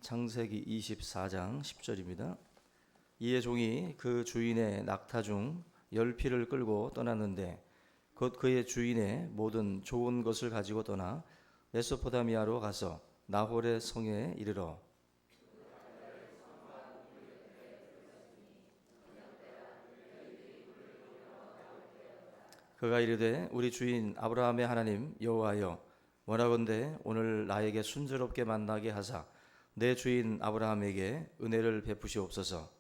창세기 24장 10절입니다. 이에 종이 그 주인의 낙타 중 10匹를 끌고 떠났는데 곧 그의 주인의 모든 좋은 것을 가지고 떠나 메소포타미아로 가서 나홀의 성에 이르러 그가 이르되 우리 주인 아브라함의 하나님 여호와여 원하건대 오늘 나에게 순조롭게 만나게 하사 내 주인 아브라함에게 은혜를 베푸시옵소서.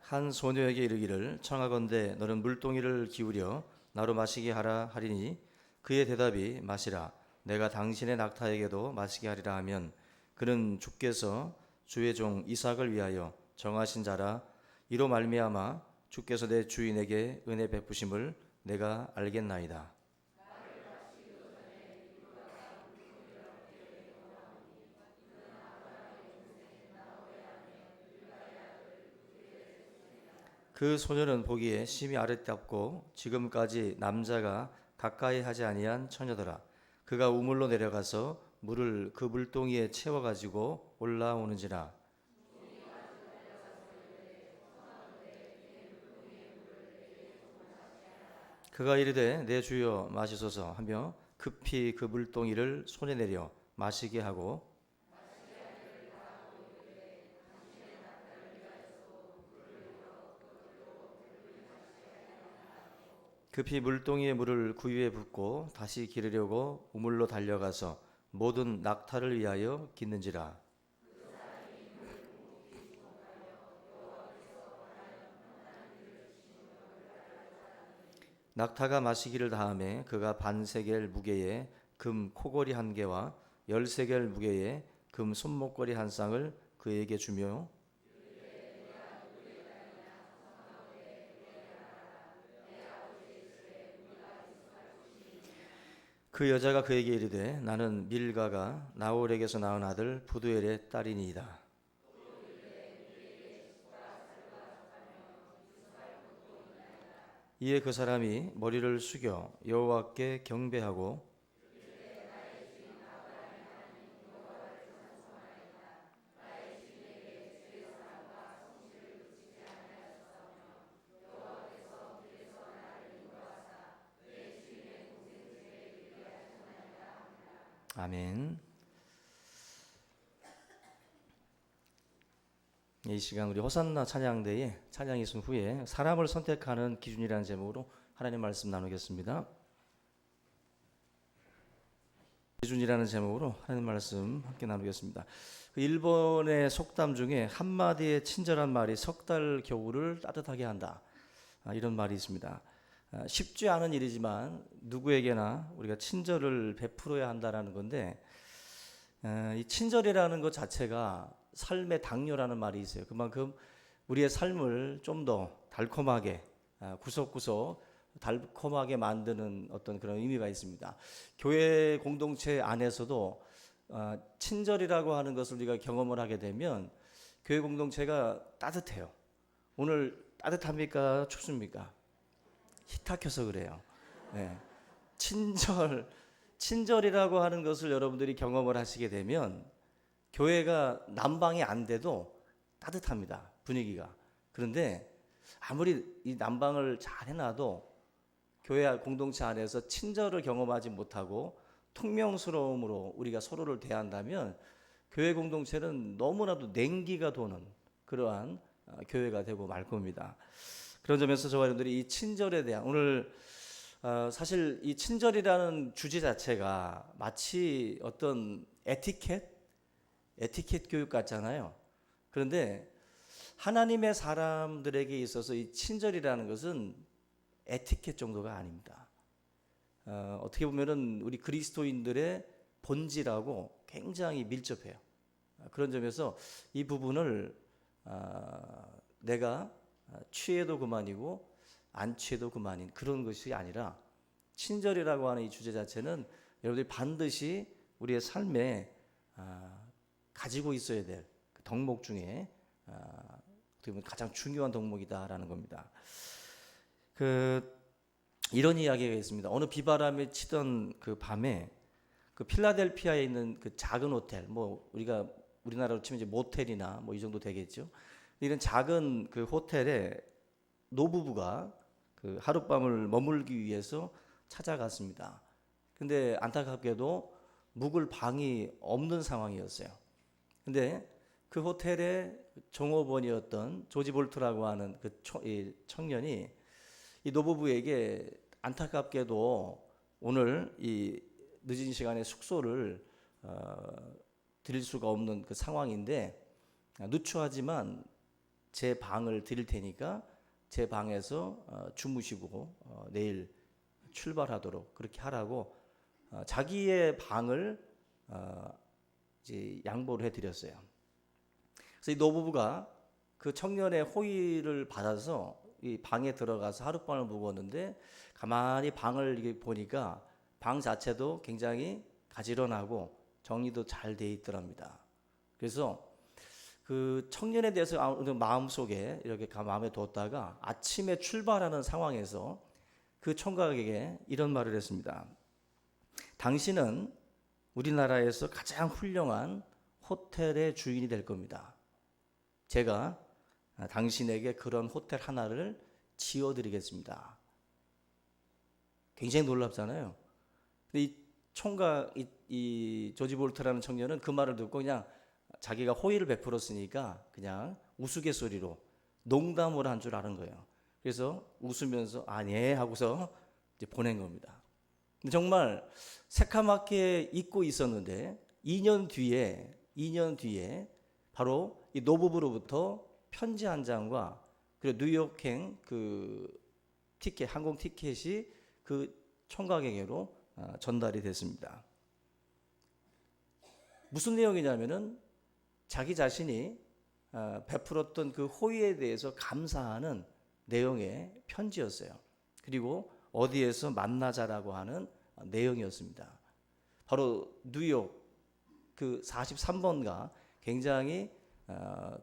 한 소녀에게 이르기를 청하건대 너는 물동이를 기울여 나로 마시게 하라 하리니 그의 대답이 마시라 내가 당신의 낙타에게도 마시게 하리라 하면 그는 주께서 주의 종 이삭을 위하여 정하신 자라 이로 말미암아 주께서 내 주인에게 은혜 베푸심을 내가 알겠나이다. 그 소녀는 보기에 심히 아름답고 지금까지 남자가 가까이 하지 아니한 처녀더라. 그가 우물로 내려가서 물을 그 물동이에 채워 가지고 올라오는지라. 그가 이르되 내 주여 마시소서 하며 급히 그 물동이를 손에 내려 마시게 하고 급히 물동이의 물을 구유에 붓고 다시 기르려고 우물로 달려가서 모든 낙타를 위하여 깃는지라. 낙타가 마시기를 다음에 그가 반세겔 무게의 금 코걸이 한 개와 10세겔 무게의 금 손목걸이 한 쌍을 그에게 주며 그 여자가 그에게 이르되 나는 밀가가 나홀에게서 낳은 아들 부두엘의 딸이니이다. 이에 그 사람이 머리를 숙여 여호와께 경배하고 아멘. 이 시간 우리 호산나 찬양대에 찬양이 있은 후에 사람을 선택하는 기준이라는 제목으로 하나님 말씀 나누겠습니다. 기준이라는 제목으로 하나님 말씀 함께 나누겠습니다. 그 일본의 속담 중에 한마디의 친절한 말이 석 달 겨울을 따뜻하게 한다. 이런 말이 있습니다. 쉽지 않은 일이지만 누구에게나 우리가 친절을 베풀어야 한다는 건데 이 친절이라는 것 자체가 삶의 당뇨라는 말이 있어요. 그만큼 우리의 삶을 좀 더 달콤하게 구석구석 달콤하게 만드는 어떤 그런 의미가 있습니다. 교회 공동체 안에서도 친절이라고 하는 것을 우리가 경험을 하게 되면 교회 공동체가 따뜻해요. 오늘 따뜻합니까? 춥습니까? 히탁해서 그래요. 네. 친절이라고 하는 것을 여러분들이 경험을 하시게 되면 교회가 난방이 안 돼도 따뜻합니다. 분위기가. 그런데 아무리 이 난방을 잘 해놔도 교회 공동체 안에서 친절을 경험하지 못하고 퉁명스러움으로 우리가 서로를 대한다면 교회 공동체는 너무나도 냉기가 도는 그러한 교회가 되고 말 겁니다. 그런 점에서 저와 여러분들이 이 친절에 대한 오늘 사실 이 친절이라는 주제 자체가 마치 어떤 에티켓 교육 같잖아요. 그런데 하나님의 사람들에게 있어서 이 친절이라는 것은 에티켓 정도가 아닙니다. 어떻게 보면은 우리 그리스도인들의 본질하고 굉장히 밀접해요. 그런 점에서 이 부분을 내가 취해도 그만이고 안 취해도 그만인 그런 것이 아니라 친절이라고 하는 이 주제 자체는 여러분들이 반드시 우리의 삶에 가지고 있어야 될 덕목 중에 어떻게 보면 가장 중요한 덕목이다라는 겁니다. 이런 이야기가 있습니다. 어느 비바람이 치던 그 밤에 그 필라델피아에 있는 그 작은 호텔, 뭐 우리가 우리나라로 치면 이제 모텔이나 뭐 이 정도 되겠죠. 이런 작은 그 호텔에 노부부가 그 하룻밤을 머물기 위해서 찾아갔습니다. 근데 안타깝게도 묵을 방이 없는 상황이었어요. 근데 그 호텔의 종업원이었던 조지 볼트라고 하는 그 청년이 이 노부부에게 안타깝게도 오늘 이 늦은 시간에 숙소를 드릴 수가 없는 그 상황인데 누추하지만 제 방을 드릴 테니까 제 방에서 주무시고 내일 출발하도록 그렇게 하라고 자기의 방을 이제 양보를 해드렸어요. 그래서 이 노부부가 그 청년의 호의를 받아서 이 방에 들어가서 하룻밤을 묵었는데 가만히 방을 보니까 방 자체도 굉장히 가지런하고 정리도 잘 돼 있더랍니다. 그래서 그 청년에 대해서 마음속에 이렇게 마음에 뒀다가 아침에 출발하는 상황에서 그 총각에게 이런 말을 했습니다. 당신은 우리나라에서 가장 훌륭한 호텔의 주인이 될 겁니다. 제가 당신에게 그런 호텔 하나를 지어드리겠습니다. 굉장히 놀랍잖아요. 근데 이 총각, 이 조지 볼트라는 청년은 그 말을 듣고 그냥 자기가 호의를 베풀었으니까 그냥 우스갯소리로 농담을 한 줄 아는 거예요. 그래서 웃으면서 네 하고서 이제 보낸 겁니다. 근데 정말 새카맣게 잊고 있었는데 2년 뒤에 바로 이 노부부로부터 편지 한 장과 그리고 뉴욕행 그 티켓, 항공 티켓이 그 총각에게로 전달이 됐습니다. 무슨 내용이냐면은 자기 자신이 베풀었던 그 호의에 대해서 감사하는 내용의 편지였어요. 그리고 어디에서 만나자라고 하는 내용이었습니다. 바로 뉴욕 그 43번가 굉장히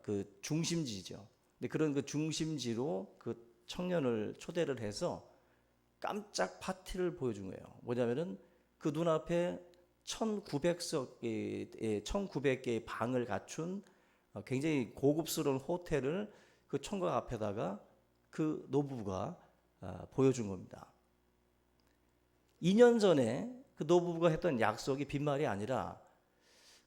그 중심지죠. 근데 그런 그 중심지로 그 청년을 초대를 해서 깜짝 파티를 보여준 거예요. 뭐냐면은 그 눈앞에 1900개의 방을 갖춘 굉장히 고급스러운 호텔을 그 총각 앞에다가 그 노부부가 보여준 겁니다. 2년 전에 그 노부부가 했던 약속이 빈말이 아니라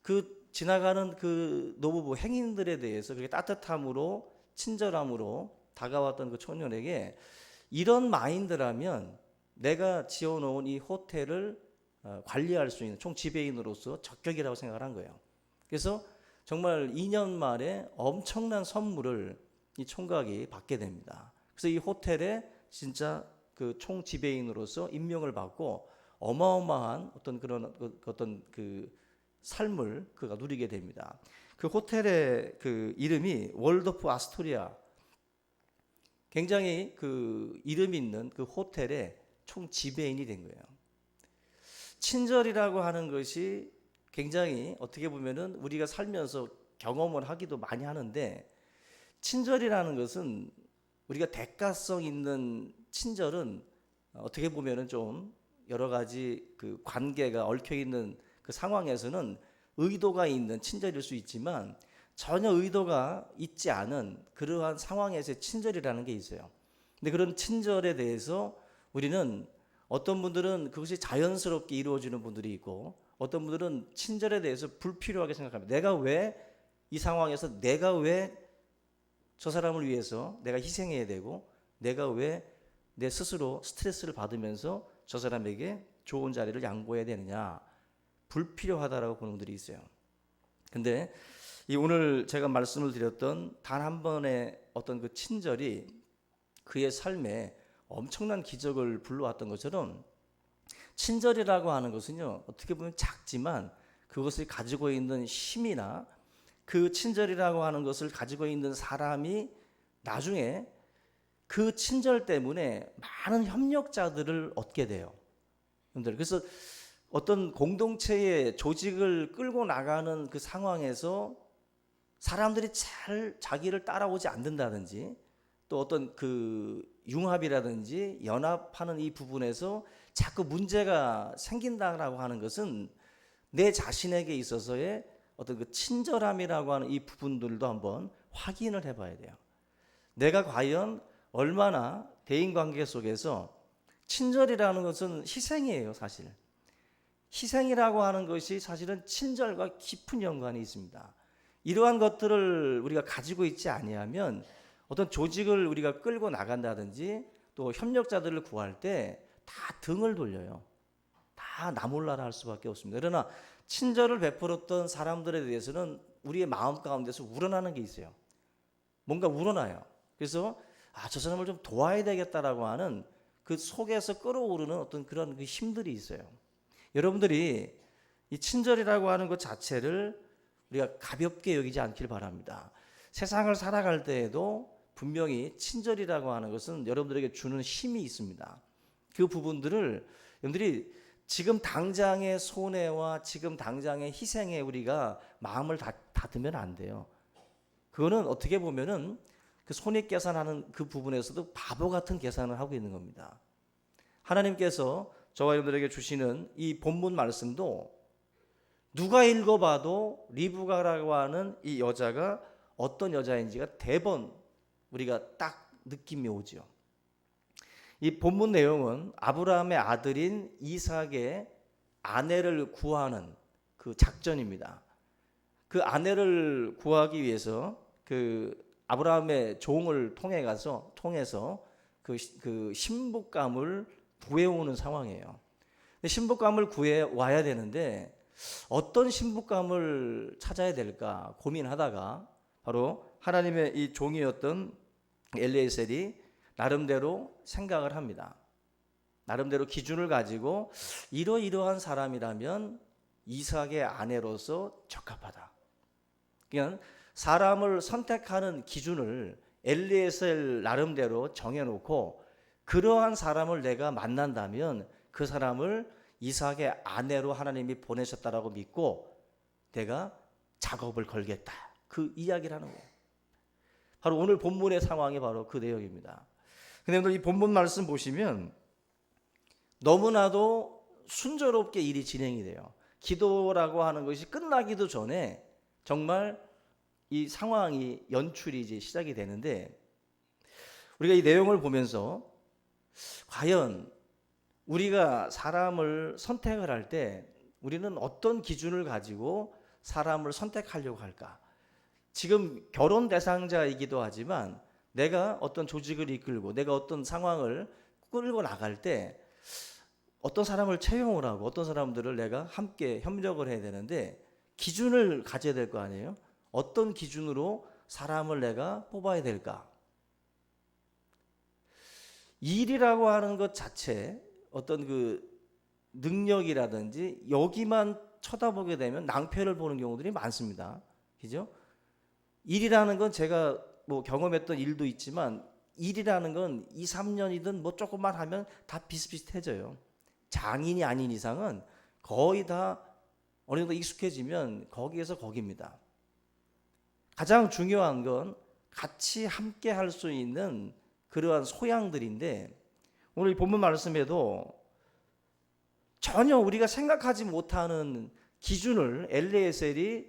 그 지나가는 그 노부부 행인들에 대해서 그렇게 따뜻함으로 친절함으로 다가왔던 그 청년에게 이런 마인드라면 내가 지어놓은 이 호텔을 관리할 수 있는 총 지배인으로서 적격이라고 생각을 한 거예요. 그래서 정말 2년 만에 엄청난 선물을 이 총각이 받게 됩니다. 그래서 이 호텔에 진짜 그 총 지배인으로서 임명을 받고 어마어마한 어떤 그런 어떤 그 삶을 그가 누리게 됩니다. 그 호텔의 그 이름이 월도프 아스토리아. 굉장히 그 이름 있는 그 호텔의 총 지배인이 된 거예요. 친절이라고 하는 것이 굉장히 어떻게 보면은 우리가 살면서 경험을 하기도 많이 하는데 친절이라는 것은 우리가 대가성 있는 친절은 어떻게 보면은 좀 여러 가지 그 관계가 얽혀 있는 그 상황에서는 의도가 있는 친절일 수 있지만 전혀 의도가 있지 않은 그러한 상황에서의 친절이라는 게 있어요. 근데 그런 친절에 대해서 우리는 어떤 분들은 그것이 자연스럽게 이루어지는 분들이 있고 어떤 분들은 친절에 대해서 불필요하게 생각합니다. 내가 왜 이 상황에서 내가 왜 저 사람을 위해서 내가 희생해야 되고 내가 왜 내 스스로 스트레스를 받으면서 저 사람에게 좋은 자리를 양보해야 되느냐, 불필요하다라고 보는 분들이 있어요. 근데 이 오늘 제가 말씀을 드렸던 단 한 번의 어떤 그 친절이 그의 삶에 엄청난 기적을 불러왔던 것처럼 친절이라고 하는 것은요, 어떻게 보면 작지만 그것을 가지고 있는 힘이나 그 친절이라고 하는 것을 가지고 있는 사람이 나중에 그 친절 때문에 많은 협력자들을 얻게 돼요. 여러분들, 그래서 어떤 공동체의 조직을 끌고 나가는 그 상황에서 사람들이 잘 자기를 따라오지 않는다든지 또 어떤 그 융합이라든지 연합하는 이 부분에서 자꾸 문제가 생긴다라고 하는 것은 내 자신에게 있어서의 어떤 그 친절함이라고 하는 이 부분들도 한번 확인을 해봐야 돼요. 내가 과연 얼마나 대인관계 속에서 친절이라는 것은 희생이에요, 사실. 희생이라고 하는 것이 사실은 친절과 깊은 연관이 있습니다. 이러한 것들을 우리가 가지고 있지 아니하면 어떤 조직을 우리가 끌고 나간다든지 또 협력자들을 구할 때 다 등을 돌려요. 다 나 몰라라 할 수밖에 없습니다. 그러나 친절을 베풀었던 사람들에 대해서는 우리의 마음 가운데서 우러나는 게 있어요. 뭔가 우러나요. 그래서 저 사람을 좀 도와야 되겠다라고 하는 그 속에서 끓어오르는 어떤 그런 그 힘들이 있어요. 여러분들이 이 친절이라고 하는 것 자체를 우리가 가볍게 여기지 않길 바랍니다. 세상을 살아갈 때에도 분명히 친절이라고 하는 것은 여러분들에게 주는 힘이 있습니다. 그 부분들을 여러분들이 지금 당장의 손해와 지금 당장의 희생에 우리가 마음을 닫으면 안 돼요. 그거는 어떻게 보면은 그 손익 계산하는 그 부분에서도 바보 같은 계산을 하고 있는 겁니다. 하나님께서 저와 여러분들에게 주시는 이 본문 말씀도 누가 읽어봐도 리브가라고 하는 이 여자가 어떤 여자인지가 대번 우리가 딱 느낌이 오죠. 이 본문 내용은 아브라함의 아들인 이삭의 아내를 구하는 그 작전입니다. 그 아내를 구하기 위해서 그 아브라함의 종을 통해서 그 신부감을 구해오는 상황이에요. 신부감을 구해 와야 되는데 어떤 신부감을 찾아야 될까 고민하다가 바로 하나님의 이 종이었던 엘리에셀이 나름대로 생각을 합니다. 나름대로 기준을 가지고 이러이러한 사람이라면 이삭의 아내로서 적합하다. 그냥 사람을 선택하는 기준을 엘리에셀 나름대로 정해놓고 그러한 사람을 내가 만난다면 그 사람을 이삭의 아내로 하나님이 보내셨다라고 믿고 내가 작업을 걸겠다. 그 이야기를 하는 거예요. 바로 오늘 본문의 상황이 바로 그 내용입니다. 근데 이 본문 말씀 보시면 너무나도 순조롭게 일이 진행이 돼요. 기도라고 하는 것이 끝나기도 전에 정말 이 상황이 연출이 이제 시작이 되는데 우리가 이 내용을 보면서 과연 우리가 사람을 선택을 할 때 우리는 어떤 기준을 가지고 사람을 선택하려고 할까? 지금 결혼 대상자이기도 하지만 내가 어떤 조직을 이끌고 내가 어떤 상황을 끌고 나갈 때 어떤 사람을 채용을 하고 어떤 사람들을 내가 함께 협력을 해야 되는데 기준을 가져야 될 거 아니에요? 어떤 기준으로 사람을 내가 뽑아야 될까? 일이라고 하는 것 자체 어떤 그 능력이라든지 여기만 쳐다보게 되면 낭패를 보는 경우들이 많습니다. 그죠? 일이라는 건 제가 뭐 경험했던 일도 있지만 일이라는 건 2, 3년이든 뭐 조금만 하면 다 비슷비슷해져요. 장인이 아닌 이상은 거의 다 어느 정도 익숙해지면 거기에서 거기입니다. 가장 중요한 건 같이 함께 할 수 있는 그러한 소양들인데 오늘 이 본문 말씀에도 전혀 우리가 생각하지 못하는 기준을 엘리에셀이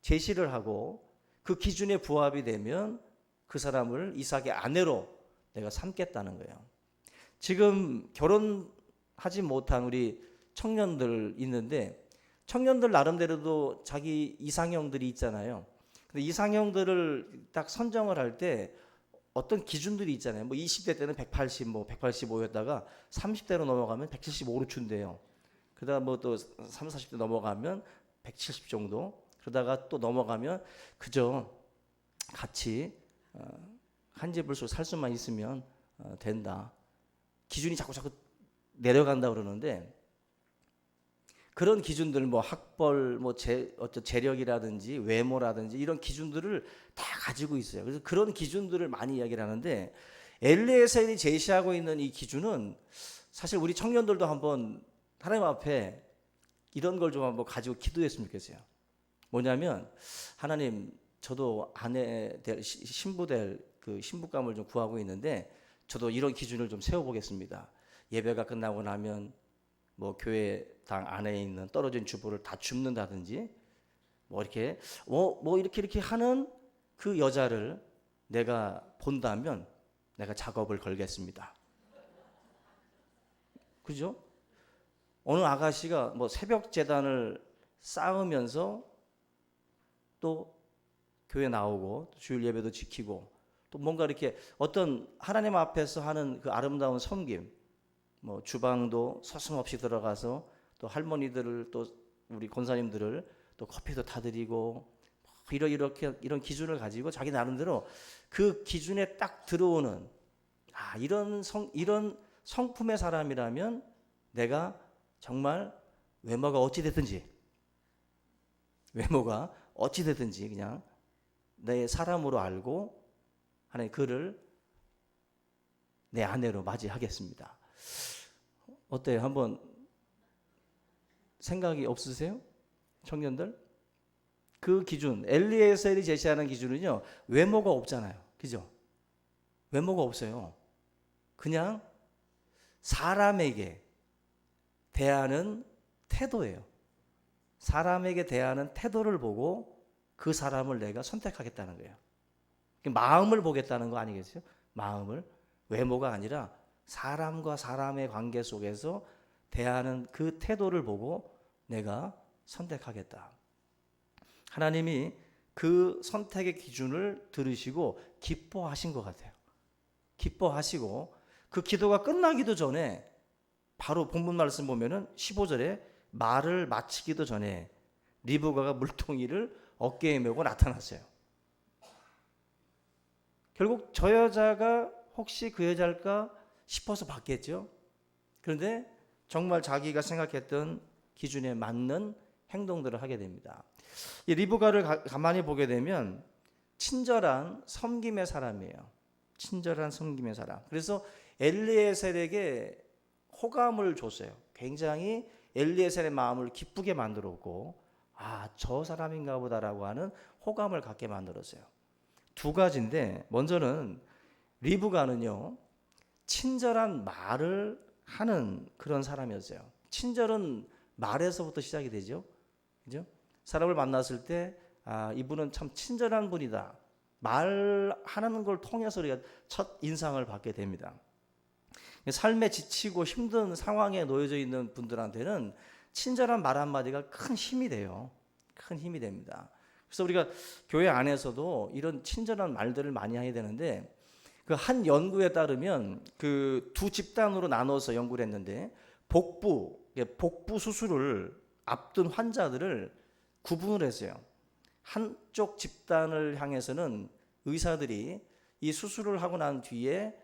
제시를 하고 그 기준에 부합이 되면 그 사람을 이삭의 아내로 내가 삼겠다는 거예요. 지금 결혼하지 못한 우리 청년들 있는데 청년들 나름대로도 자기 이상형들이 있잖아요. 근데 이상형들을 딱 선정을 할 때 어떤 기준들이 있잖아요. 뭐 20대 때는 180, 뭐 185였다가 30대로 넘어가면 175로 준대요. 그러다가 뭐 또 30, 40대 넘어가면 170 정도. 그러다가 또 넘어가면 그저 같이 한 집을 살 수만 있으면 된다. 기준이 자꾸 내려간다 그러는데 그런 기준들 뭐 학벌 뭐 어떤 재력이라든지 외모라든지 이런 기준들을 다 가지고 있어요. 그래서 그런 기준들을 많이 이야기를 하는데 엘리에셀이 제시하고 있는 이 기준은 사실 우리 청년들도 한번 하나님 앞에 이런 걸 좀 한번 가지고 기도했으면 좋겠어요. 뭐냐면 하나님 저도 아내 될 신부 될 그 신부감을 좀 구하고 있는데 저도 이런 기준을 좀 세워보겠습니다. 예배가 끝나고 나면 뭐 교회당 안에 있는 떨어진 주보를 다 줍는다든지 뭐 이렇게 이렇게 하는 그 여자를 내가 본다면 내가 작업을 걸겠습니다. 그죠? 어느 아가씨가 뭐 새벽 제단을 쌓으면서 또 교회 나오고 주일 예배도 지키고 또 뭔가 이렇게 어떤 하나님 앞에서 하는 그 아름다운 섬김, 뭐 주방도 서슴없이 들어가서 또 할머니들을 또 우리 권사님들을 또 커피도 타드리고 이런 기준을 가지고 자기 나름대로 그 기준에 딱 들어오는 이런 성품의 사람이라면 내가 정말 외모가 어찌 됐든지 그냥 내 사람으로 알고 하나님 그를 내 아내로 맞이하겠습니다. 어때요? 한번 생각이 없으세요? 청년들? 그 기준, 엘리에셀이 제시하는 기준은요, 외모가 없잖아요. 그죠? 외모가 없어요. 그냥 사람에게 대하는 태도예요. 사람에게 대하는 태도를 보고 그 사람을 내가 선택하겠다는 거예요. 마음을 보겠다는 거 아니겠어요? 마음을. 외모가 아니라 사람과 사람의 관계 속에서 대하는 그 태도를 보고 내가 선택하겠다. 하나님이 그 선택의 기준을 들으시고 기뻐하신 것 같아요. 기뻐하시고 그 기도가 끝나기도 전에 바로 본문 말씀 보면은 15절에 말을 마치기도 전에 리브가가 물동이를 어깨에 메고 나타났어요. 결국 저 여자가 혹시 그 여자일까 싶어서 봤겠죠. 그런데 정말 자기가 생각했던 기준에 맞는 행동들을 하게 됩니다. 이 리브가를 가만히 보게 되면 친절한 섬김의 사람이에요. 친절한 섬김의 사람. 그래서 엘리에셀에게 호감을 줬어요. 굉장히 엘리에셀의 마음을 기쁘게 만들었고 저 사람인가 보다라고 하는 호감을 갖게 만들었어요. 두 가지인데 먼저는 리브가는요. 친절한 말을 하는 그런 사람이었어요. 친절은 말에서부터 시작이 되죠. 그죠? 사람을 만났을 때 이분은 참 친절한 분이다. 말하는 걸 통해서 우리가 첫 인상을 받게 됩니다. 삶에 지치고 힘든 상황에 놓여져 있는 분들한테는 친절한 말 한마디가 큰 힘이 돼요. 큰 힘이 됩니다. 그래서 우리가 교회 안에서도 이런 친절한 말들을 많이 해야 되는데 그 한 연구에 따르면 그 두 집단으로 나눠서 연구를 했는데 복부 수술을 앞둔 환자들을 구분을 했어요. 한쪽 집단을 향해서는 의사들이 이 수술을 하고 난 뒤에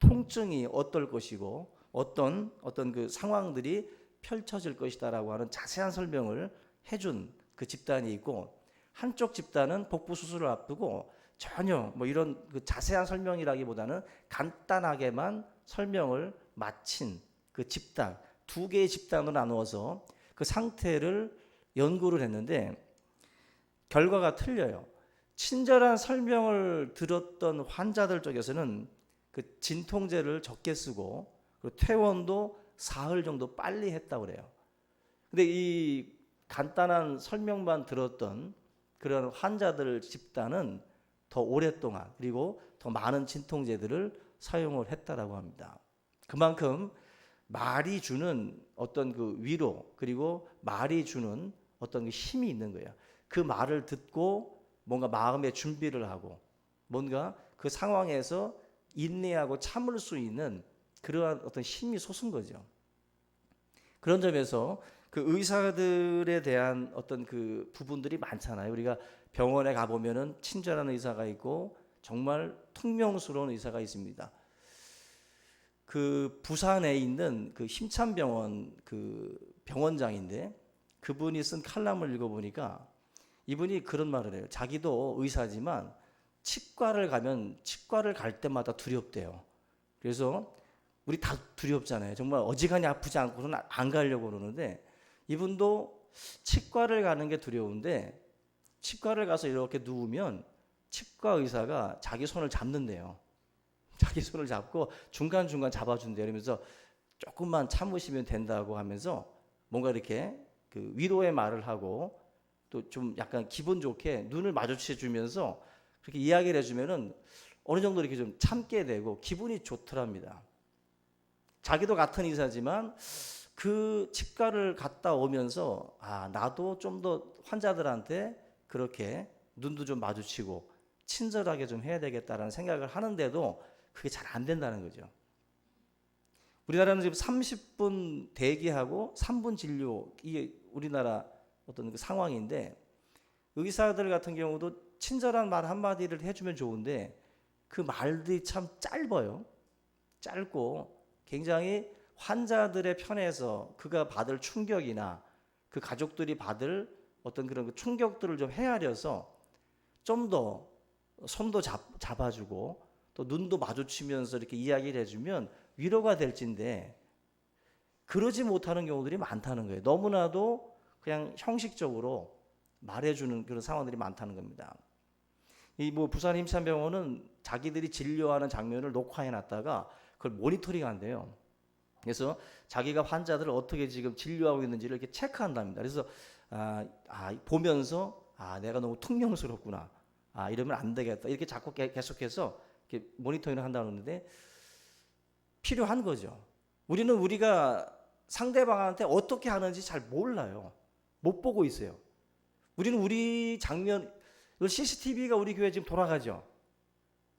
통증이 어떨 것이고 어떤 그 상황들이 펼쳐질 것이다라고 하는 자세한 설명을 해준 그 집단이 있고 한쪽 집단은 복부 수술을 앞두고 전혀 뭐 이런 그 자세한 설명이라기보다는 간단하게만 설명을 마친 그 집단 두 개의 집단으로 나누어서 그 상태를 연구를 했는데 결과가 틀려요. 친절한 설명을 들었던 환자들 쪽에서는 그 진통제를 적게 쓰고 그리고 퇴원도 사흘 정도 빨리 했다고 그래요. 근데 이 간단한 설명만 들었던 그런 환자들 집단은 더 오랫동안 그리고 더 많은 진통제들을 사용을 했다라고 합니다. 그만큼 말이 주는 어떤 그 위로 그리고 말이 주는 어떤 그 힘이 있는 거예요. 그 말을 듣고 뭔가 마음의 준비를 하고 뭔가 그 상황에서 인내하고 참을 수 있는 그러한 어떤 힘이 솟은 거죠. 그런 점에서 그 의사들에 대한 어떤 그 부분들이 많잖아요. 우리가 병원에 가보면은 친절한 의사가 있고 정말 퉁명스러운 의사가 있습니다. 그 부산에 있는 그 힘찬병원 그 병원장인데 그분이 쓴 칼럼을 읽어보니까 이분이 그런 말을 해요. 자기도 의사지만 치과를 가면 치과를 갈 때마다 두렵대요. 그래서 우리 다 두렵잖아요. 정말 어지간히 아프지 않고서는 안 가려고 그러는데 이분도 치과를 가는 게 두려운데 치과를 가서 이렇게 누우면 치과 의사가 자기 손을 잡는데요. 자기 손을 잡고 중간중간 잡아준대요. 그러면서 조금만 참으시면 된다고 하면서 뭔가 이렇게 그 위로의 말을 하고 또 좀 약간 기분 좋게 눈을 마주쳐 주면서 그렇게 이야기를 해주면은 어느 정도 이렇게 좀 참게 되고 기분이 좋더랍니다. 자기도 같은 의사지만 그 치과를 갔다 오면서 나도 좀 더 환자들한테 그렇게 눈도 좀 마주치고 친절하게 좀 해야 되겠다라는 생각을 하는데도 그게 잘 안 된다는 거죠. 우리나라는 지금 30분 대기하고 3분 진료, 이게 우리나라 어떤 그 상황인데, 의사들 같은 경우도 친절한 말 한마디를 해주면 좋은데 그 말들이 참 짧아요. 짧고 굉장히 환자들의 편에서 그가 받을 충격이나 그 가족들이 받을 어떤 그런 그 충격들을 좀 헤아려서 좀 더 손도 잡아주고 또 눈도 마주치면서 이렇게 이야기를 해주면 위로가 될진데, 그러지 못하는 경우들이 많다는 거예요. 너무나도 그냥 형식적으로 말해주는 그런 상황들이 많다는 겁니다. 이 뭐 부산 힘찬병원은 자기들이 진료하는 장면을 녹화해 놨다가 그걸 모니터링 한대요. 그래서 자기가 환자들을 어떻게 지금 진료하고 있는지를 이렇게 체크한답니다. 그래서 보면서 내가 너무 퉁명스럽구나, 이러면 안 되겠다, 이렇게 자꾸 계속해서 이렇게 모니터링을 한다는데 필요한 거죠. 우리는 우리가 상대방한테 어떻게 하는지 잘 몰라요. 못 보고 있어요. 우리는 우리 장면, CCTV가 우리 교회 지금 돌아가죠.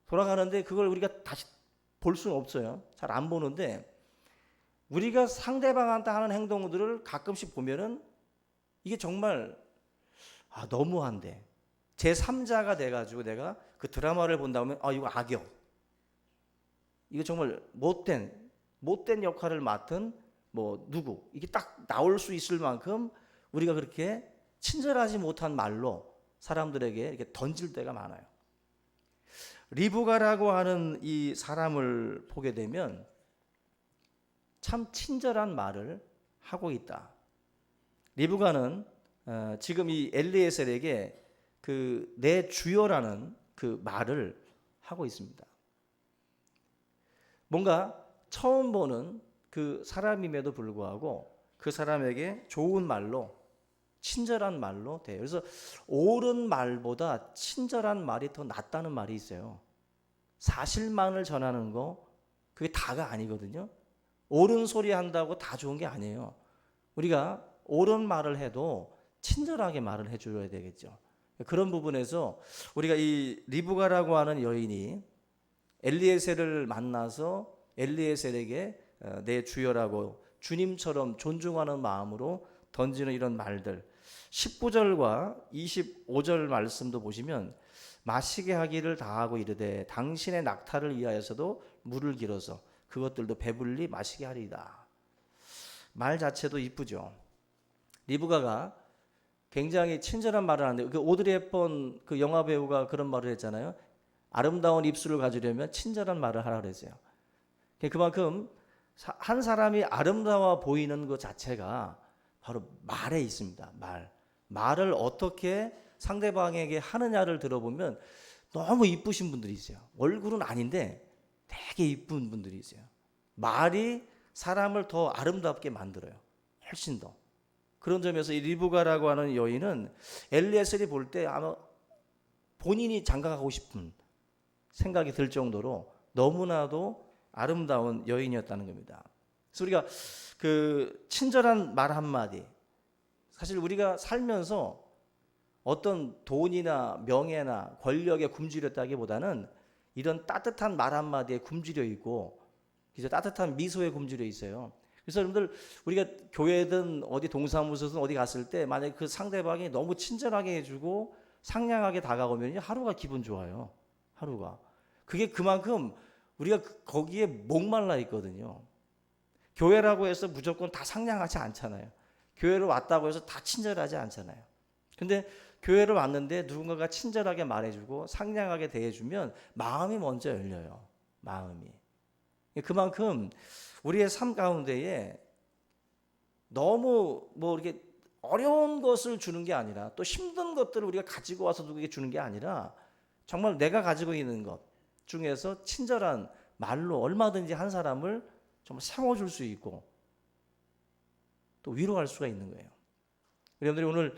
돌아가는데 그걸 우리가 다시 볼 수는 없어요. 잘 안 보는데 우리가 상대방한테 하는 행동들을 가끔씩 보면은 이게 정말 너무한데, 제3자가 돼가지고 내가 그 드라마를 본다 보면 이거 악역, 이거 정말 못된 역할을 맡은 뭐 누구, 이게 딱 나올 수 있을 만큼 우리가 그렇게 친절하지 못한 말로 사람들에게 이렇게 던질 때가 많아요. 리브가라고 하는 이 사람을 보게 되면 참 친절한 말을 하고 있다. 리브가는 지금 이 엘리에셀에게 그 내 주여라는 그 말을 하고 있습니다. 뭔가 처음 보는 그 사람임에도 불구하고 그 사람에게 좋은 말로, 친절한 말로 돼요. 그래서 옳은 말보다 친절한 말이 더 낫다는 말이 있어요. 사실만을 전하는 거 그게 다가 아니거든요. 옳은 소리 한다고 다 좋은 게 아니에요. 우리가 옳은 말을 해도 친절하게 말을 해줘야 되겠죠. 그런 부분에서 우리가 이 리브가라고 하는 여인이 엘리에셀을 만나서 엘리에셀에게 내 주여라고 주님처럼 존중하는 마음으로 던지는 이런 말들, 19절과 25절 말씀도 보시면 마시게 하기를 다하고 이르되 당신의 낙타를 위하여서도 물을 길어서 그것들도 배불리 마시게 하리이다. 말 자체도 이쁘죠. 리브가가 굉장히 친절한 말을 하는데, 그 오드리 헵번 그 영화 배우가 그런 말을 했잖아요. 아름다운 입술을 가지려면 친절한 말을 하라 그랬어요. 그만큼 한 사람이 아름다워 보이는 것 자체가 바로 말에 있습니다. 말을 어떻게 상대방에게 하느냐를 들어보면 너무 이쁘신 분들이 있어요. 얼굴은 아닌데 되게 이쁜 분들이 있어요. 말이 사람을 더 아름답게 만들어요. 훨씬 더. 그런 점에서 이 리브가라고 하는 여인은 엘리에셀이 볼 때 아마 본인이 장가가고 싶은 생각이 들 정도로 너무나도 아름다운 여인이었다는 겁니다. 그래서 우리가 그 친절한 말 한마디, 사실 우리가 살면서 어떤 돈이나 명예나 권력에 굶주렸다기보다는 이런 따뜻한 말 한마디에 굶주려 있고, 그래서 따뜻한 미소에 굶주려 있어요. 그래서 여러분들, 우리가 교회든 어디 동사무소든 어디 갔을 때 만약에 그 상대방이 너무 친절하게 해주고 상냥하게 다가오면 하루가 기분 좋아요. 하루가. 그게 그만큼 우리가 거기에 목말라 있거든요. 교회라고 해서 무조건 다 상냥하지 않잖아요. 교회로 왔다고 해서 다 친절하지 않잖아요. 근데 교회를 왔는데 누군가가 친절하게 말해주고 상냥하게 대해주면 마음이 먼저 열려요. 마음이. 그만큼 우리의 삶 가운데에 너무 이렇게 어려운 것을 주는 게 아니라, 또 힘든 것들을 우리가 가지고 와서 누구에게 주는 게 아니라 정말 내가 가지고 있는 것 중에서 친절한 말로 얼마든지 한 사람을 좀 세워줄 수 있고 또 위로할 수가 있는 거예요. 여러분들이 오늘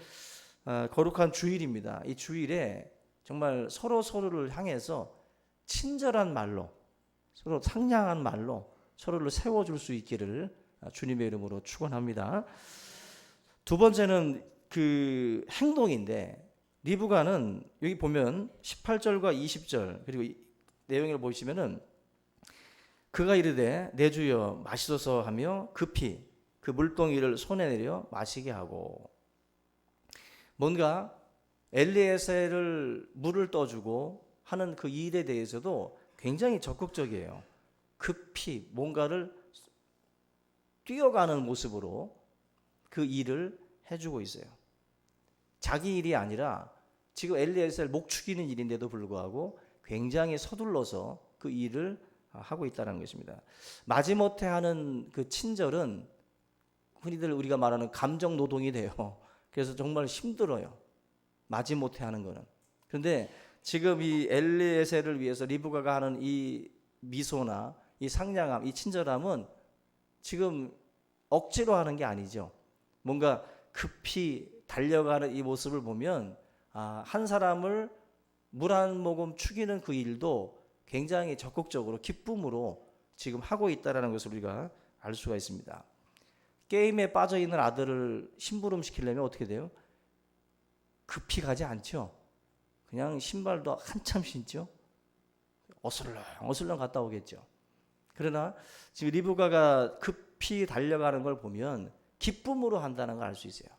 거룩한 주일입니다. 이 주일에 정말 서로를 향해서 친절한 말로, 서로 상냥한 말로 서로를 세워줄 수 있기를 주님의 이름으로 축원합니다. 두 번째는 그 행동인데, 리브가는 여기 보면 18절과 20절 그리고 이 내용을 보시면은 그가 이르되 내 주여 마시소서 하며 급히 그 물동이를 손에 내려 마시게 하고, 뭔가 엘리에셀을 물을 떠주고 하는 그 일에 대해서도 굉장히 적극적이에요. 급히 뭔가를 뛰어가는 모습으로 그 일을 해주고 있어요. 자기 일이 아니라 지금 엘리에셀 목 축이는 일인데도 불구하고 굉장히 서둘러서 그 일을 하고 있다는 것입니다. 마지못해 하는 그 친절은 흔히들 우리가 말하는 감정 노동이 돼요. 그래서 정말 힘들어요. 마지못해 하는 거는. 그런데 지금 이 엘리에셀을 위해서 리브가가 하는 이 미소나 이 상냥함, 이 친절함은 지금 억지로 하는 게 아니죠. 뭔가 급히 달려가는 이 모습을 보면 한 사람을 물 한 모금 축이는 그 일도 굉장히 적극적으로 기쁨으로 지금 하고 있다는 것을 우리가 알 수가 있습니다. 게임에 빠져있는 아들을 심부름시키려면 어떻게 돼요? 급히 가지 않죠. 그냥 신발도 한참 신죠. 어슬렁 갔다 오겠죠. 그러나 지금 리브가가 급히 달려가는 걸 보면 기쁨으로 한다는 걸 알 수 있어요.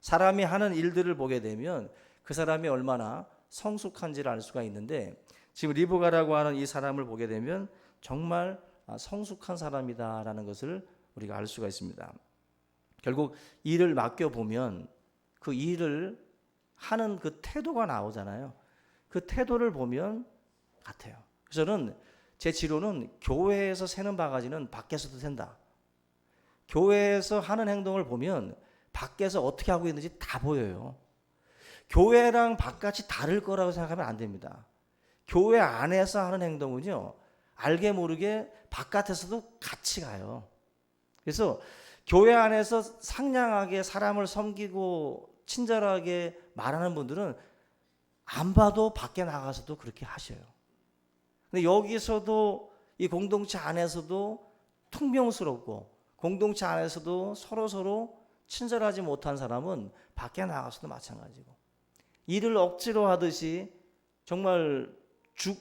사람이 하는 일들을 보게 되면 그 사람이 얼마나 성숙한지를 알 수가 있는데, 지금 리브가라고 하는 이 사람을 보게 되면 정말 성숙한 사람이다라는 것을 우리가 알 수가 있습니다. 결국 일을 맡겨보면 그 일을 하는 그 태도가 나오잖아요. 그 태도를 보면 같아요. 그래서 저는 제 지론은 교회에서 새는 바가지는 밖에서도 샌다. 교회에서 하는 행동을 보면 밖에서 어떻게 하고 있는지 다 보여요. 교회랑 바깥이 다를 거라고 생각하면 안 됩니다. 교회 안에서 하는 행동은요, 알게 모르게 바깥에서도 같이 가요. 그래서 교회 안에서 상냥하게 사람을 섬기고 친절하게 말하는 분들은 안 봐도 밖에 나가서도 그렇게 하셔요. 근데 여기서도 이 공동체 안에서도 퉁명스럽고 공동체 안에서도 서로 친절하지 못한 사람은 밖에 나가서도 마찬가지고, 일을 억지로 하듯이 정말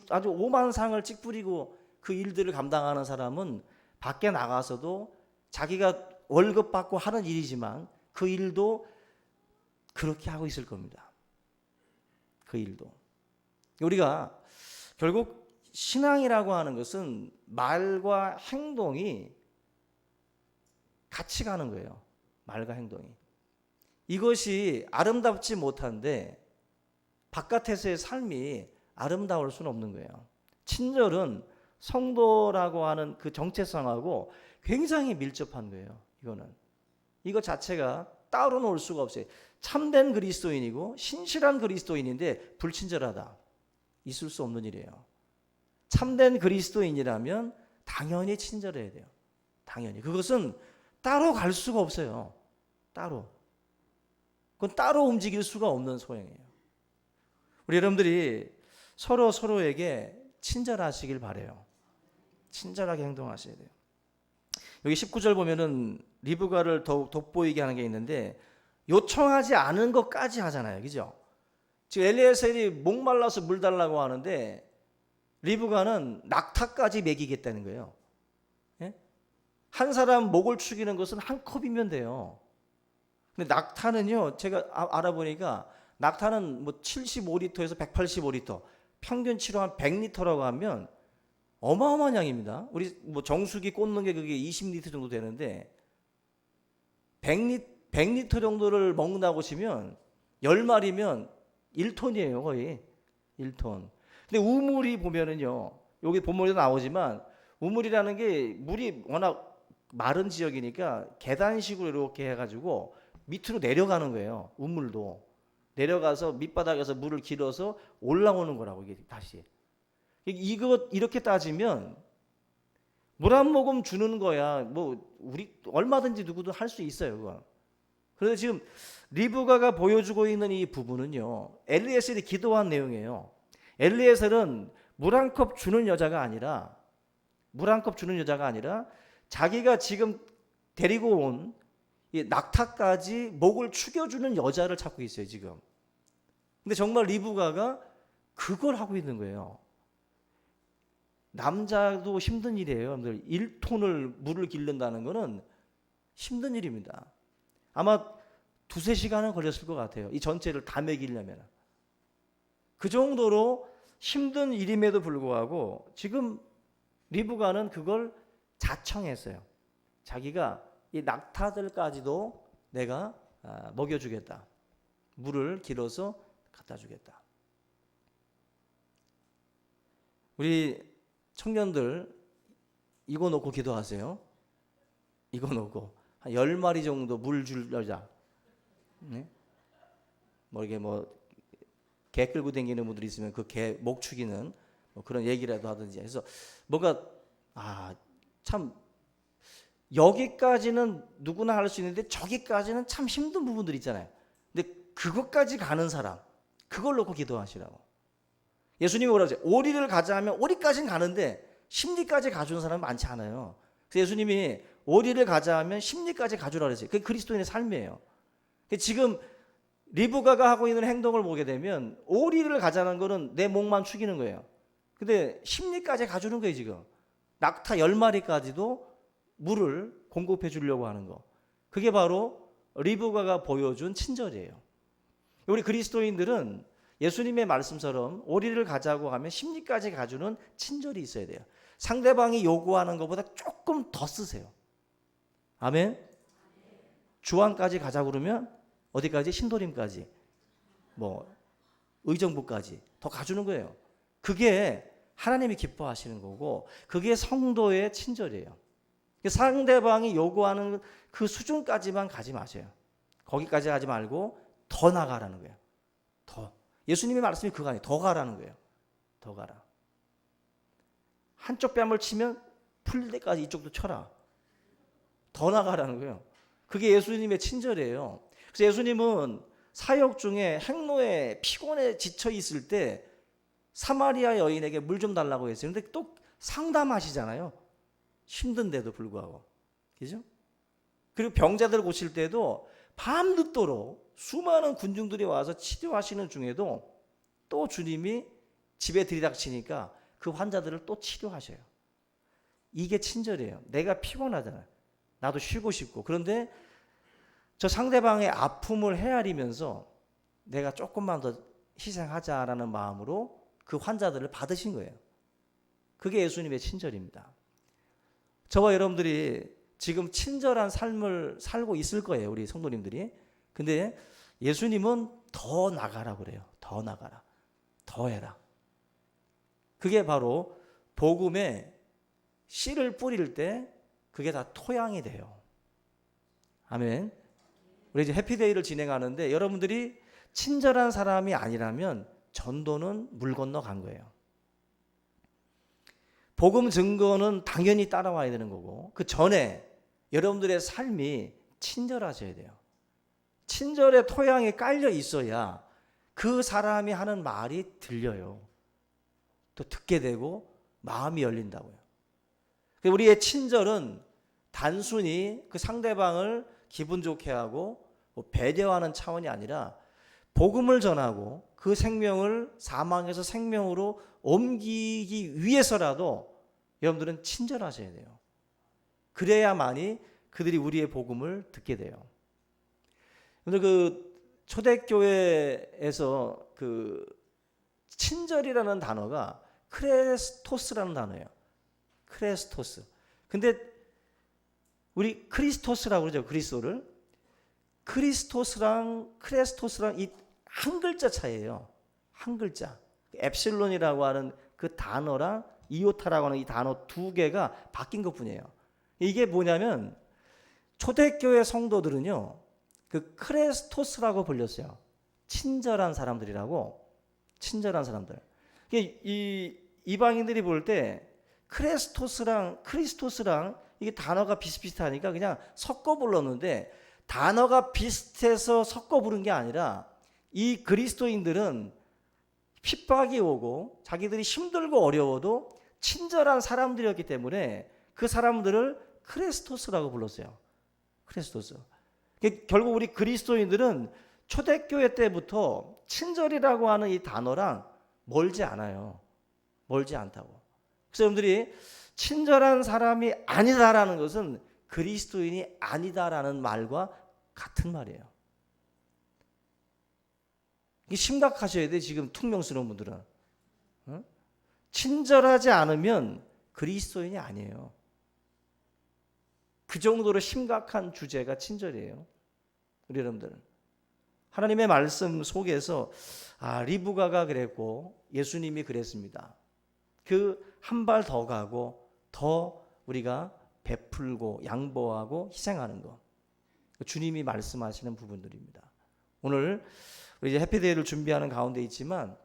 아주 오만 상을 찌푸리고 그 일들을 감당하는 사람은 밖에 나가서도 자기가 월급 받고 하는 일이지만 그 일도 그렇게 하고 있을 겁니다. 그 일도. 우리가 결국 신앙이라고 하는 것은 말과 행동이 같이 가는 거예요. 말과 행동이. 이것이 아름답지 못한데 바깥에서의 삶이 아름다울 수는 없는 거예요. 친절은 성도라고 하는 그 정체성하고 굉장히 밀접한 거예요. 이거 자체가 따로 놓을 수가 없어요. 참된 그리스도인이고 신실한 그리스도인인데 불친절하다, 있을 수 없는 일이에요. 참된 그리스도인이라면 당연히 친절해야 돼요. 당연히. 그것은 따로 갈 수가 없어요. 그건 따로 움직일 수가 없는 소행이에요. 우리 여러분들이 서로에게 친절하시길 바라요. 친절하게 행동하셔야 돼요. 여기 19절 보면은 리브가를 더욱 돋보이게 하는 게 있는데, 요청하지 않은 것까지 하잖아요. 그죠? 지금 엘리에셀이 목말라서 물 달라고 하는데 리브가는 낙타까지 먹이겠다는 거예요. 예? 한 사람 목을 축이는 것은 한 컵이면 돼요. 근데 낙타는요, 제가 알아보니까 낙타는 뭐 75리터에서 185리터, 평균치로 한 100리터라고 하면 어마어마한 양입니다. 우리 뭐 정수기 꽂는 게 그게 20리터 정도 되는데 100리터 정도를 먹는다고 치면 10마리면 1톤이에요, 거의. 1톤. 근데 우물이 보면은요, 여기 본문에도 나오지만 우물이라는 게 물이 워낙 마른 지역이니까 계단식으로 이렇게 해가지고 밑으로 내려가는 거예요. 우물도 내려가서 밑바닥에서 물을 길어서 올라오는 거라고, 이게 다시. 이거 이렇게 따지면 물 한 모금 주는 거야. 뭐 우리 얼마든지 누구도 할 수 있어요, 그거. 그런데 지금 리브가가 보여주고 있는 이 부분은요, 엘리에셀이 기도한 내용이에요. 엘리에셀은 물 한 컵 주는 여자가 아니라, 물 한 컵 주는 여자가 아니라 자기가 지금 데리고 온 이 낙타까지 목을 축여주는 여자를 찾고 있어요, 지금. 근데 정말 리브가가 그걸 하고 있는 거예요. 남자도 힘든 일이에요. 1톤을 물을 기른다는 거는 힘든 일입니다. 아마 2-3시간은 걸렸을 것 같아요. 이 전체를 다 먹이려면. 그 정도로 힘든 일임에도 불구하고 지금 리브가는 그걸 자청했어요. 자기가 이 낙타들까지도 내가 먹여주겠다. 물을 길어서 갖다 주겠다. 우리 청년들 이거 놓고 기도하세요. 이거 놓고 한 10마리 정도 물 줄 여자. 네? 뭐 이게 개 끌고 다니는 분들이 있으면 그 개 목 축이는 뭐 그런 얘기라도 하든지 해서 뭔가 참 여기까지는 누구나 할 수 있는데 저기까지는 참 힘든 부분들 있잖아요. 근데 그것까지 가는 사람, 그걸 놓고 기도하시라고. 예수님이 뭐라고 하세요? 오리를 가자 하면 오리까지는 가는데 십리까지 가주는 사람은 많지 않아요. 그래서 예수님이 오리를 가자 하면 십리까지 가주라 그랬어요. 그게 그리스도인의 삶이에요. 지금 리브가가 하고 있는 행동을 보게 되면 오리를 가자는 거는 내 목만 축이는 거예요. 근데 십리까지 가주는 거예요, 지금. 낙타 10마리까지도 물을 공급해 주려고 하는 거. 그게 바로 리브가가 보여준 친절이에요. 우리 그리스도인들은 예수님의 말씀처럼 오리를 가자고 하면 십리까지 가주는 친절이 있어야 돼요. 상대방이 요구하는 것보다 조금 더 쓰세요. 아멘. 주안까지 가자고 그러면 어디까지? 신도림까지, 의정부까지 더 가주는 거예요. 그게 하나님이 기뻐하시는 거고, 그게 성도의 친절이에요. 상대방이 요구하는 그 수준까지만 가지 마세요. 거기까지 가지 말고 더 나가라는 거예요. 더. 예수님의 말씀이 그거 아니에요. 더 가라는 거예요. 더 가라. 한쪽 뺨을 치면 풀릴 때까지 이쪽도 쳐라. 더 나가라는 거예요. 그게 예수님의 친절이에요. 그래서 예수님은 사역 중에 행로에 피곤해 지쳐 있을 때 사마리아 여인에게 물 좀 달라고 했어요. 근데 또 상담하시잖아요. 힘든데도 불구하고. 그죠? 그리고 병자들 고칠 때도 밤늦도록 수많은 군중들이 와서 치료하시는 중에도 또 주님이 집에 들이닥치니까 그 환자들을 또 치료하셔요. 이게 친절이에요. 내가 피곤하잖아요. 나도 쉬고 싶고. 그런데 저 상대방의 아픔을 헤아리면서 내가 조금만 더 희생하자라는 마음으로 그 환자들을 받으신 거예요. 그게 예수님의 친절입니다. 저와 여러분들이 지금 친절한 삶을 살고 있을 거예요. 우리 성도님들이. 근데 예수님은 더 나가라 그래요. 더 나가라. 더 해라. 그게 바로 복음에 씨를 뿌릴 때 그게 다 토양이 돼요. 아멘. 우리 이제 해피데이를 진행하는데 여러분들이 친절한 사람이 아니라면 전도는 물 건너 간 거예요. 복음 증거는 당연히 따라와야 되는 거고, 그 전에 여러분들의 삶이 친절하셔야 돼요. 친절의 토양이 깔려 있어야 그 사람이 하는 말이 들려요. 또 듣게 되고 마음이 열린다고요. 우리의 친절은 단순히 그 상대방을 기분 좋게 하고 배려하는 차원이 아니라 복음을 전하고 그 생명을 사망에서 생명으로 옮기기 위해서라도 여러분들은 친절하셔야 돼요. 그래야만이 그들이 우리의 복음을 듣게 돼요. 오늘 그 초대교회에서 그 친절이라는 단어가 크레스토스라는 단어예요. 크레스토스. 근데 우리 크리스토스라고 그러죠. 그리스도를. 크리스토스랑 크레스토스랑 이 한 글자 차이예요. 한 글자. 엡실론이라고 하는 그 단어랑 이오타라고 하는 이 단어 두 개가 바뀐 것뿐이에요. 이게 뭐냐면 초대교회 성도들은요, 그 크레스토스라고 불렸어요. 친절한 사람들이라고. 친절한 사람들. 이 이방인들이 볼 때 크리스토스랑 이게 단어가 비슷비슷하니까 그냥 섞어 불렀는데, 단어가 비슷해서 섞어 부른 게 아니라 이 그리스도인들은 핍박이 오고 자기들이 힘들고 어려워도 친절한 사람들이었기 때문에 그 사람들을 크리스토스라고 불렀어요. 크리스토스. 결국 우리 그리스도인들은 초대교회 때부터 친절이라고 하는 이 단어랑 멀지 않아요. 멀지 않다고. 그래서 여러분들이 친절한 사람이 아니다라는 것은 그리스도인이 아니다라는 말과 같은 말이에요. 이게 심각하셔야 돼. 지금 퉁명스러운 분들은. 친절하지 않으면 그리스도인이 아니에요. 그 정도로 심각한 주제가 친절이에요. 우리 여러분들은 하나님의 말씀 속에서 리브가가 그랬고 예수님이 그랬습니다. 그 한 발 더 가고 더 우리가 베풀고 양보하고 희생하는 것, 주님이 말씀하시는 부분들입니다. 오늘 우리 이제 해피데이를 준비하는 가운데 있지만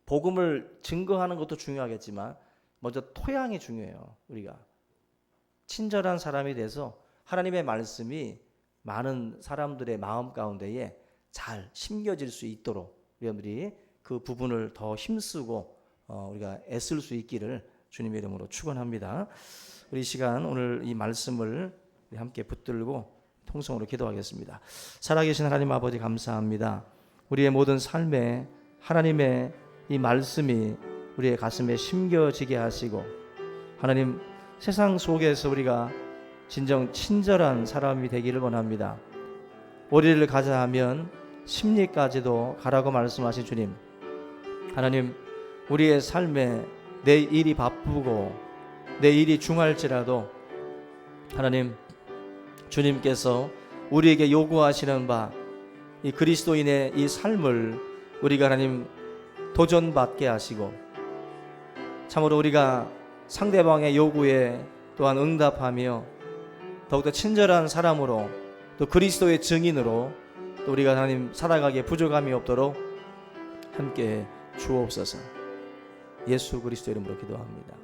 복음을 증거하는 것도 중요하겠지만 먼저 토양이 중요해요. 우리가 친절한 사람이 돼서 하나님의 말씀이 많은 사람들의 마음 가운데에 잘 심겨질 수 있도록 여러분들이 그 부분을 더 힘쓰고 우리가 애쓸 수 있기를 주님의 이름으로 축원합니다. 우리 시간 오늘 이 말씀을 함께 붙들고 통성으로 기도하겠습니다. 살아계신 하나님 아버지 감사합니다. 우리의 모든 삶에 하나님의 이 말씀이 우리의 가슴에 심겨지게 하시고, 하나님 세상 속에서 우리가 진정 친절한 사람이 되기를 원합니다. 오리를 가자 하면 심리까지도 가라고 말씀하신 주님, 하나님 우리의 삶에 내 일이 바쁘고 내 일이 중할지라도 하나님 주님께서 우리에게 요구하시는 바 이 그리스도인의 이 삶을 우리가 하나님 도전받게 하시고, 참으로 우리가 상대방의 요구에 또한 응답하며 더욱더 친절한 사람으로 또 그리스도의 증인으로 또 우리가 하나님 살아가기에 부족함이 없도록 함께 주옵소서. 예수 그리스도 이름으로 기도합니다.